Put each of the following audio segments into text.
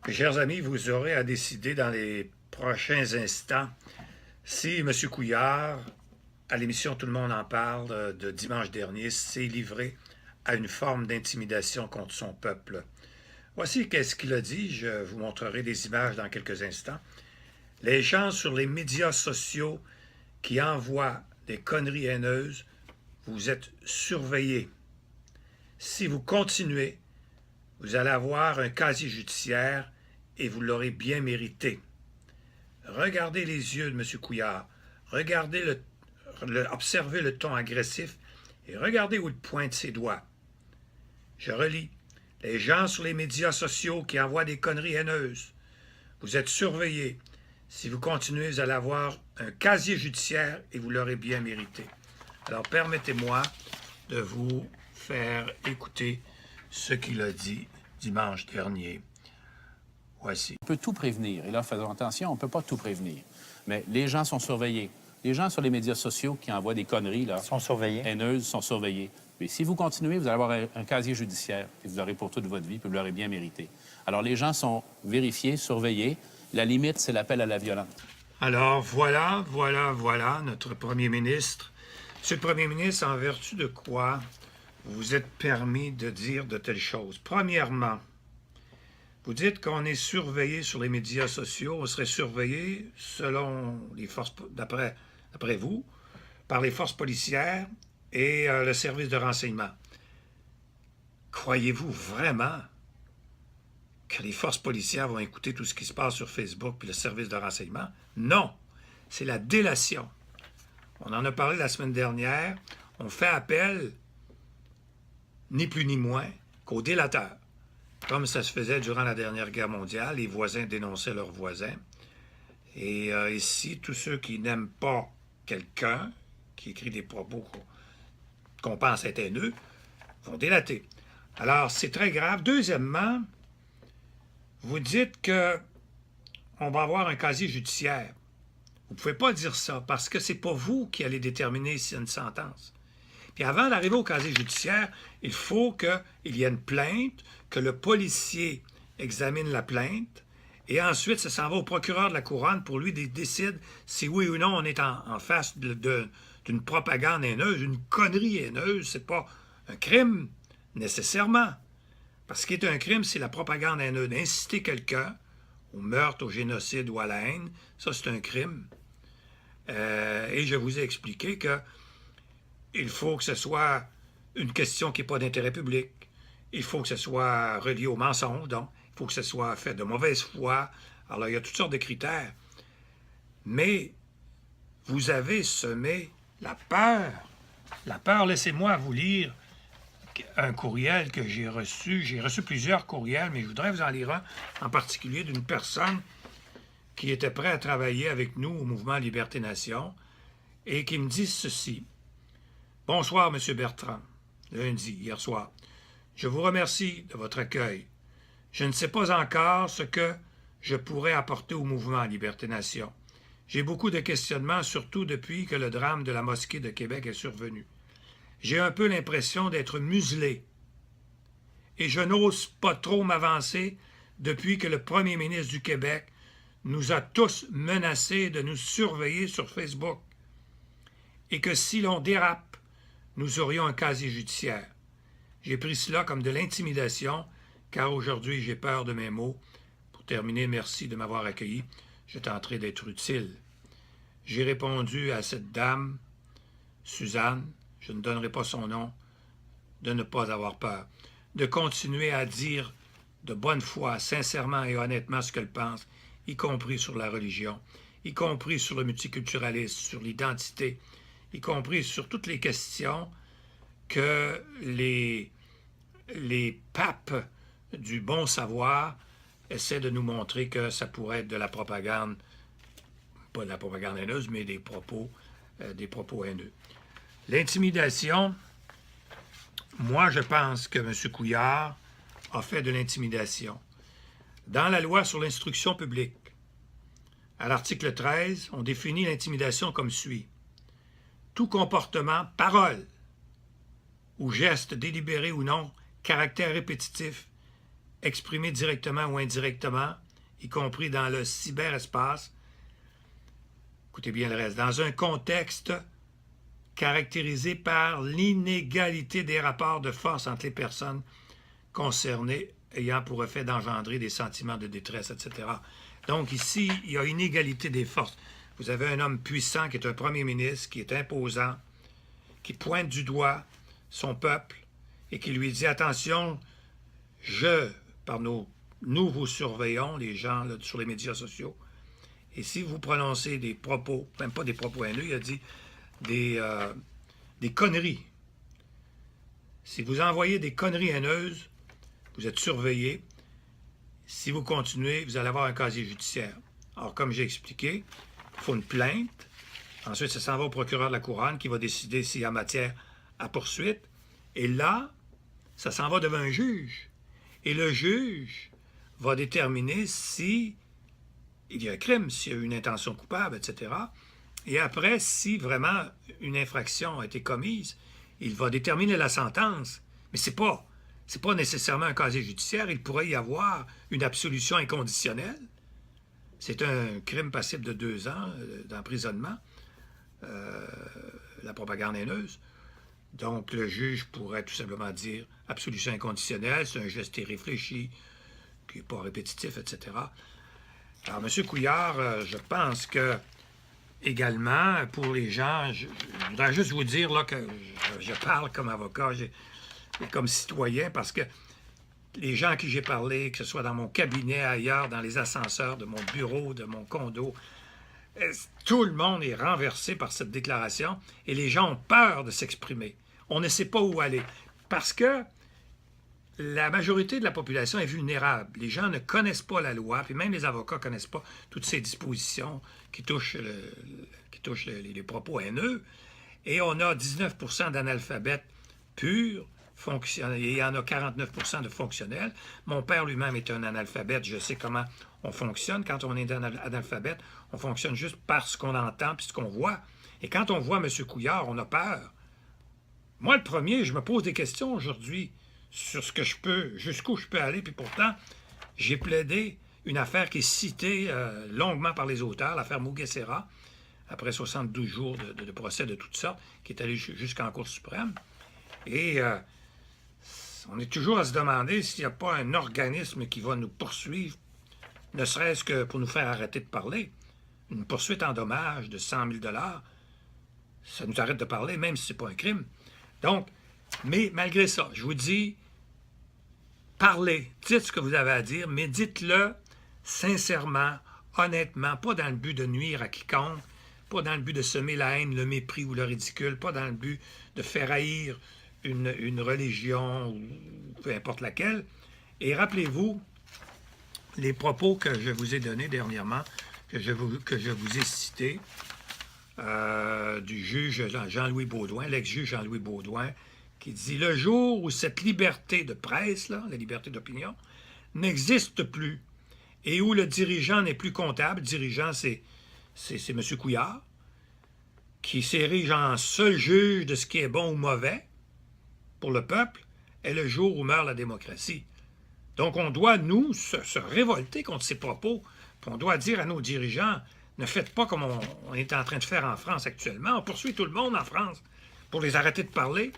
Mes chers amis, vous aurez à décider dans les prochains instants si M. Couillard, à l'émission Tout le monde en parle de dimanche dernier, s'est livré à une forme d'intimidation contre son peuple. Voici qu'est-ce qu'il a dit. Je vous montrerai des images dans quelques instants. Les gens sur les médias sociaux qui envoient des conneries haineuses, vous êtes surveillés. Si vous continuez, vous allez avoir un casier judiciaire et vous l'aurez bien mérité. Regardez les yeux de M. Couillard, regardez observez le ton agressif et regardez où il pointe ses doigts. Je relis. Les gens sur les médias sociaux qui envoient des conneries haineuses, vous êtes surveillés. Si vous continuez, vous allez avoir un casier judiciaire et vous l'aurez bien mérité. Alors permettez-moi de vous faire écouter ce qu'il a dit dimanche dernier. Voici. On peut tout prévenir. Et là, faisons attention, on ne peut pas tout prévenir. Mais les gens sont surveillés. Les gens sur les médias sociaux qui envoient des conneries là, sont surveillés. Haineuses sont surveillés. Mais si vous continuez, vous allez avoir un casier judiciaire et vous l'aurez pour toute votre vie, puis vous l'aurez bien mérité. Alors, les gens sont vérifiés, surveillés. La limite, c'est l'appel à la violence. Alors, voilà notre premier ministre. Monsieur le premier ministre, en vertu de quoi vous vous êtes permis de dire de telles choses? Premièrement, vous dites qu'on est surveillé sur les médias sociaux. On serait surveillé, selon les forces, d'après vous, par les forces policières et le service de renseignement. Croyez-vous vraiment que les forces policières vont écouter tout ce qui se passe sur Facebook puis le service de renseignement? Non, c'est la délation. On en a parlé la semaine dernière. On fait appel, ni plus ni moins, qu'aux délateurs. Comme ça se faisait durant la dernière guerre mondiale, les voisins dénonçaient leurs voisins. Et ici, tous ceux qui n'aiment pas quelqu'un, qui écrit des propos qu'on pense être haineux, vont délater. Alors, c'est très grave. Deuxièmement, vous dites qu'on va avoir un casier judiciaire. Vous ne pouvez pas dire ça, parce que c'est pas vous qui allez déterminer s'il y a une sentence. Puis avant d'arriver au casier judiciaire, il faut qu'il y ait une plainte, que le policier examine la plainte, et ensuite, ça s'en va au procureur de la Couronne pour lui décide si oui ou non on est en face d'une propagande haineuse, une connerie haineuse. C'est pas un crime, nécessairement. Parce ce qui est un crime, c'est la propagande haineuse. D'inciter quelqu'un au meurtre, au génocide ou à la haine, ça, c'est un crime. Et je vous ai expliqué qu'il faut que ce soit une question qui n'est pas d'intérêt public. Il faut que ce soit relié au mensonge, donc. Il faut que ce soit fait de mauvaise foi. Alors, il y a toutes sortes de critères. Mais vous avez semé la peur. La peur, laissez-moi vous lire un courriel que j'ai reçu. J'ai reçu plusieurs courriels, mais je voudrais vous en lire un, en particulier d'une personne qui était prête à travailler avec nous au mouvement Liberté-Nation et qui me dit ceci. « Bonsoir, M. Bertrand. » Lundi, hier soir. « Je vous remercie de votre accueil. Je ne sais pas encore ce que je pourrais apporter au mouvement Liberté-Nation. J'ai beaucoup de questionnements, surtout depuis que le drame de la mosquée de Québec est survenu. J'ai un peu l'impression d'être muselé. Et je n'ose pas trop m'avancer depuis que le premier ministre du Québec nous a tous menacés de nous surveiller sur Facebook. Et que si l'on dérape, nous aurions un casier judiciaire. J'ai pris cela comme de l'intimidation, car aujourd'hui, j'ai peur de mes mots. Pour terminer, merci de m'avoir accueilli. Je tenterai d'être utile. J'ai répondu à cette dame, Suzanne, je ne donnerai pas son nom, de ne pas avoir peur, de continuer à dire de bonne foi, sincèrement et honnêtement ce qu'elle pense, y compris sur la religion, y compris sur le multiculturalisme, sur l'identité, y compris sur toutes les questions que les papes du bon savoir essaient de nous montrer que ça pourrait être de la propagande, pas de la propagande haineuse, mais des propos haineux. L'intimidation, moi je pense que M. Couillard a fait de l'intimidation. Dans la loi sur l'instruction publique, à l'article 13, on définit l'intimidation comme suit. Tout comportement, parole ou geste délibéré ou non, caractère répétitif, exprimés directement ou indirectement, y compris dans le cyberespace. Écoutez bien le reste. Dans un contexte caractérisé par l'inégalité des rapports de force entre les personnes concernées ayant pour effet d'engendrer des sentiments de détresse, etc. Donc ici, il y a une égalité des forces. Vous avez un homme puissant qui est un premier ministre, qui est imposant, qui pointe du doigt son peuple et qui lui dit « Attention, nous vous surveillons, les gens là, sur les médias sociaux, et si vous prononcez des propos, même pas des propos haineux, il a dit des conneries. Si vous envoyez des conneries haineuses, vous êtes surveillé. Si vous continuez, vous allez avoir un casier judiciaire. » Alors, comme j'ai expliqué, il faut une plainte. Ensuite, ça s'en va au procureur de la Couronne qui va décider s'il y a matière à poursuite. Et là, ça s'en va devant un juge. Et le juge va déterminer si il y a un crime, s'il y a une intention coupable, etc. Et après, si vraiment une infraction a été commise, il va déterminer la sentence. Mais c'est pas nécessairement un casier judiciaire. Il pourrait y avoir une absolution inconditionnelle. C'est un crime passible de 2 ans d'emprisonnement, la propagande haineuse. Donc, le juge pourrait tout simplement dire absolution inconditionnelle, c'est un geste irréfléchi, qui n'est pas répétitif, etc. Alors, M. Couillard, je pense que, également, pour les gens, je voudrais juste vous dire là, que je parle comme avocat et comme citoyen, parce que les gens à qui j'ai parlé, que ce soit dans mon cabinet, ailleurs, dans les ascenseurs de mon bureau, de mon condo, tout le monde est renversé par cette déclaration et les gens ont peur de s'exprimer. On ne sait pas où aller parce que la majorité de la population est vulnérable. Les gens ne connaissent pas la loi, puis même les avocats ne connaissent pas toutes ces dispositions qui touchent les propos haineux. Et on a 19 % d'analphabètes purs, et il y en a 49 % de fonctionnels. Mon père lui-même est un analphabète, je sais comment on fonctionne. Quand on est un analphabète, on fonctionne juste par ce qu'on entend puis ce qu'on voit. Et quand on voit M. Couillard, on a peur. Moi, le premier, je me pose des questions aujourd'hui sur ce que je peux, jusqu'où je peux aller, puis pourtant, j'ai plaidé une affaire qui est citée longuement par les auteurs, l'affaire Mugesera, après 72 jours de procès de toutes sortes, qui est allé jusqu'en Cour suprême. Et on est toujours à se demander s'il n'y a pas un organisme qui va nous poursuivre, ne serait-ce que pour nous faire arrêter de parler. Une poursuite en dommages de 100 000 $, ça nous arrête de parler, même si ce n'est pas un crime. Donc, mais malgré ça, je vous dis, parlez, dites ce que vous avez à dire, mais dites-le sincèrement, honnêtement, pas dans le but de nuire à quiconque, pas dans le but de semer la haine, le mépris ou le ridicule, pas dans le but de faire haïr une religion ou peu importe laquelle. Et rappelez-vous les propos que je vous ai donnés dernièrement, que je vous ai cités, du juge Jean-Louis Beaudoin, l'ex-juge Jean-Louis Beaudoin, qui dit « Le jour où cette liberté de presse, là, la liberté d'opinion, n'existe plus, et où le dirigeant n'est plus comptable, le dirigeant, c'est M. Couillard, qui s'érige en seul juge de ce qui est bon ou mauvais pour le peuple, est le jour où meurt la démocratie. » Donc, on doit, nous, se révolter contre ces propos, puis on doit dire à nos dirigeants, ne faites pas comme on est en train de faire en France actuellement. On poursuit tout le monde en France pour les arrêter de parler.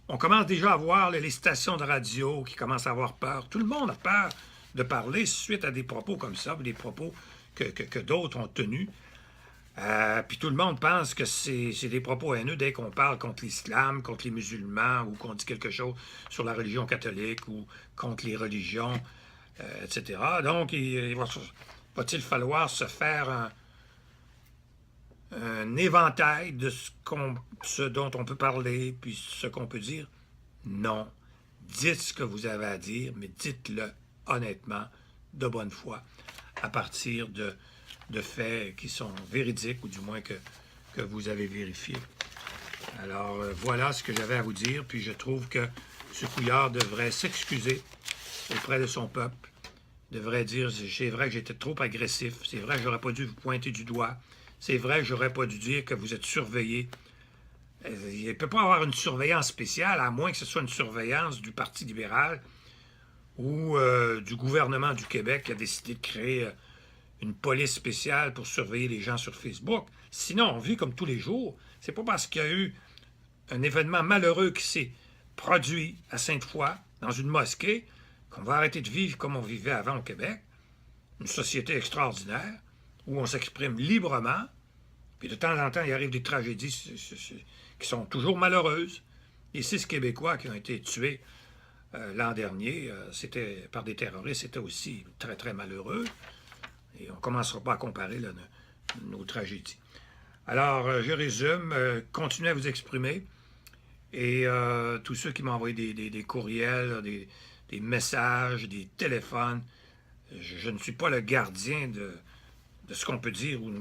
On commence déjà à voir les stations de radio qui commencent à avoir peur. Tout le monde a peur de parler suite à des propos comme ça, des propos que d'autres ont tenus. Puis tout le monde pense que c'est des propos haineux dès qu'on parle contre l'islam, contre les musulmans, ou qu'on dit quelque chose sur la religion catholique, ou contre les religions, etc. Donc, va-t-il falloir se faire un éventail de ce dont on peut parler, puis ce qu'on peut dire? Non. Dites ce que vous avez à dire, mais dites-le honnêtement, de bonne foi, à partir de faits qui sont véridiques, ou du moins que vous avez vérifiés. Alors, voilà ce que j'avais à vous dire, puis je trouve que M. Couillard devrait s'excuser auprès de son peuple, devrait dire, c'est vrai que j'étais trop agressif, c'est vrai que j'aurais pas dû vous pointer du doigt, c'est vrai que j'aurais pas dû dire que vous êtes surveillé. Il ne peut pas avoir une surveillance spéciale, à moins que ce soit une surveillance du Parti libéral ou du gouvernement du Québec qui a décidé de créer une police spéciale pour surveiller les gens sur Facebook. Sinon, on vit comme tous les jours. C'est pas parce qu'il y a eu un événement malheureux qui s'est produit à Sainte-Foy, dans une mosquée, qu'on va arrêter de vivre comme on vivait avant au Québec. Une société extraordinaire, où on s'exprime librement, puis de temps en temps, il arrive des tragédies qui sont toujours malheureuses. Les 6 Québécois qui ont été tués l'an dernier, c'était par des terroristes, c'était aussi très, très malheureux. Et on ne commencera pas à comparer là, nos tragédies. Alors, je résume, continuez à vous exprimer. Et tous ceux qui m'ont envoyé des courriels, des messages, des téléphones, je ne suis pas le gardien de ce qu'on peut dire ou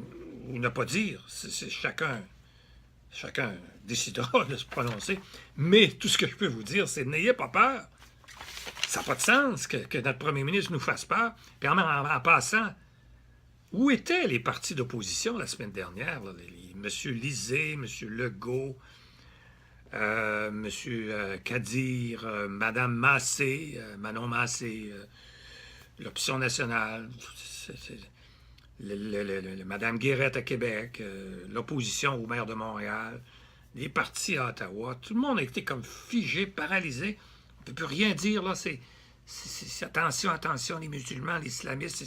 ne pas dire. C'est chacun décidera de se prononcer. Mais tout ce que je peux vous dire, c'est n'ayez pas peur. Ça n'a pas de sens que notre premier ministre nous fasse peur. Puis en passant, où étaient les partis d'opposition la semaine dernière? M. Lisée, M. Legault, M. Kadir, Mme Massé, Manon Massé, l'Option nationale, Mme Guérette à Québec, l'opposition au maire de Montréal, les partis à Ottawa. Tout le monde a été comme figé, paralysé. On ne peut plus rien dire, là. C'est attention, attention, les musulmans, les islamistes,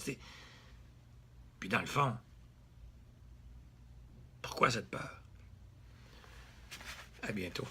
Puis dans le fond, pourquoi cette peur? À bientôt.